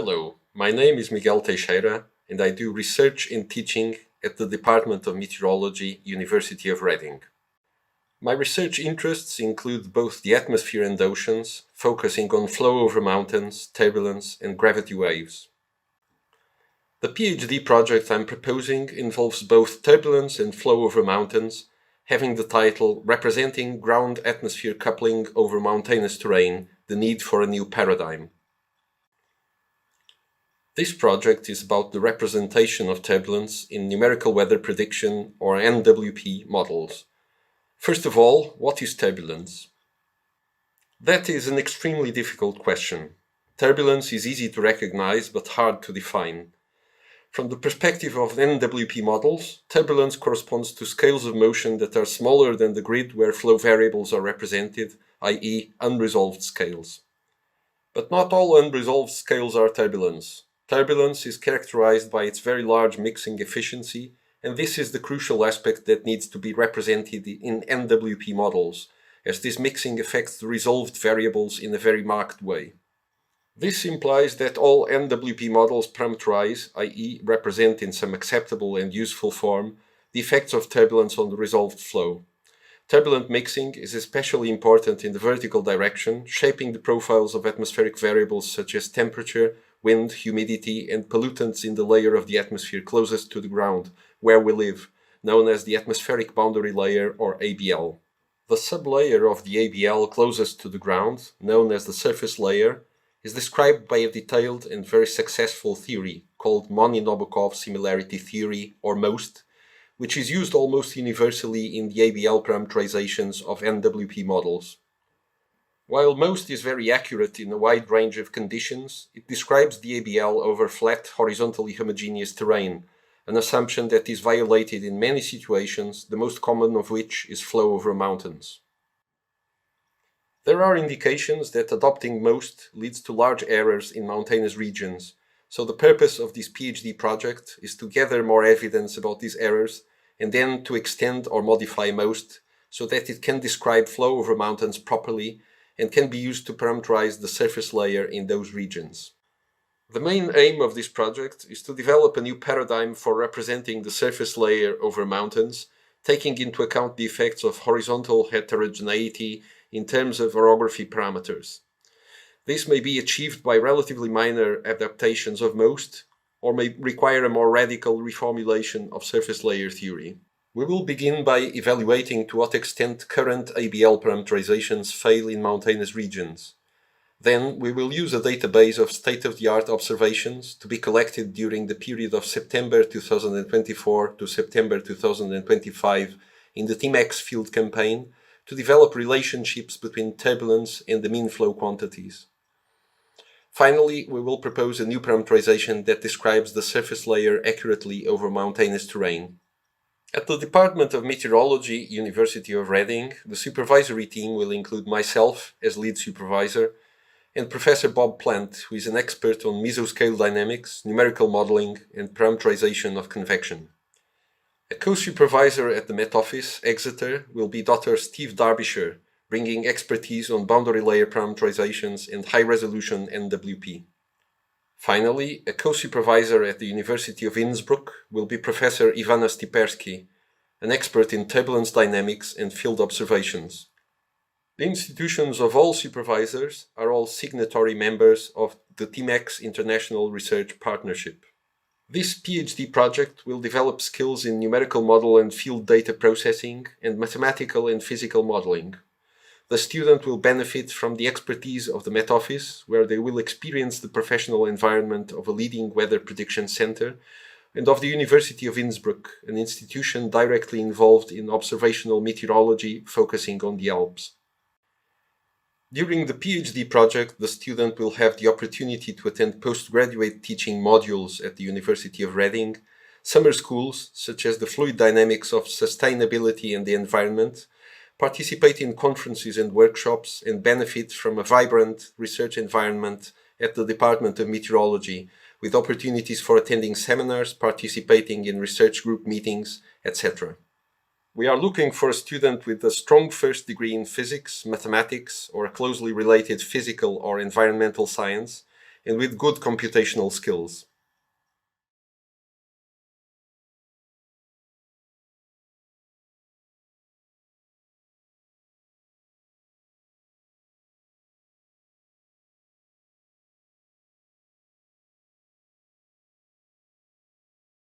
Hello, my name is Miguel Teixeira and I do research and teaching at the Department of Meteorology, University of Reading. My research interests include both the atmosphere and oceans, focusing on flow over mountains, turbulence, and gravity waves. The PhD project I'm proposing involves both turbulence and flow over mountains, having the title Representing Ground-Atmosphere Coupling over Mountainous Terrain, the Need for a New Paradigm. This project is about the representation of turbulence in numerical weather prediction or NWP models. First of all, what is turbulence? That is an extremely difficult question. Turbulence is easy to recognize but hard to define. From the perspective of NWP models, turbulence corresponds to scales of motion that are smaller than the grid where flow variables are represented, i.e. unresolved scales. But not all unresolved scales are turbulence. Turbulence is characterized by its very large mixing efficiency, and this is the crucial aspect that needs to be represented in NWP models, as this mixing affects the resolved variables in a very marked way. This implies that all NWP models parameterize, i.e. represent in some acceptable and useful form, the effects of turbulence on the resolved flow. Turbulent mixing is especially important in the vertical direction, shaping the profiles of atmospheric variables such as temperature, wind, humidity, and pollutants in the layer of the atmosphere closest to the ground, where we live, known as the atmospheric boundary layer or ABL. The sublayer of the ABL closest to the ground, known as the surface layer, is described by a detailed and very successful theory called Money-Nabokov similarity theory, or MOST, which is used almost universally in the ABL parameterizations of NWP models. While MOST is very accurate in a wide range of conditions, it describes the ABL over flat, horizontally homogeneous terrain, an assumption that is violated in many situations, the most common of which is flow over mountains. There are indications that adopting MOST leads to large errors in mountainous regions, so the purpose of this PhD project is to gather more evidence about these errors and then to extend or modify MOST so that it can describe flow over mountains properly and can be used to parameterize the surface layer in those regions. The main aim of this project is to develop a new paradigm for representing the surface layer over mountains, taking into account the effects of horizontal heterogeneity in terms of orography parameters. This may be achieved by relatively minor adaptations of MOST, or may require a more radical reformulation of surface layer theory. We will begin by evaluating to what extent current ABL parameterizations fail in mountainous regions. Then we will use a database of state-of-the-art observations to be collected during the period of September 2024 to September 2025 in the TMAX field campaign to develop relationships between turbulence and the mean flow quantities. Finally, we will propose a new parameterization that describes the surface layer accurately over mountainous terrain. At the Department of Meteorology, University of Reading, the supervisory team will include myself as lead supervisor and Professor Bob Plant, who is an expert on mesoscale dynamics, numerical modeling, and parameterization of convection. A co-supervisor at the Met Office, Exeter, will be Dr. Steve Derbyshire, bringing expertise on boundary layer parameterizations and high-resolution NWP. Finally, a co-supervisor at the University of Innsbruck will be Professor Ivana Stipersky, an expert in turbulence dynamics and field observations. The institutions of all supervisors are all signatory members of the TMAX International Research Partnership. This PhD project will develop skills in numerical model and field data processing and mathematical and physical modeling. The student will benefit from the expertise of the Met Office, where they will experience the professional environment of a leading weather prediction center, and of the University of Innsbruck, an institution directly involved in observational meteorology focusing on the Alps. During the PhD project, the student will have the opportunity to attend postgraduate teaching modules at the University of Reading, summer schools such as the Fluid Dynamics of Sustainability and the Environment, participate in conferences and workshops, and benefit from a vibrant research environment at the Department of Meteorology, with opportunities for attending seminars, participating in research group meetings, etc. We are looking for a student with a strong first degree in physics, mathematics, or a closely related physical or environmental science, and with good computational skills.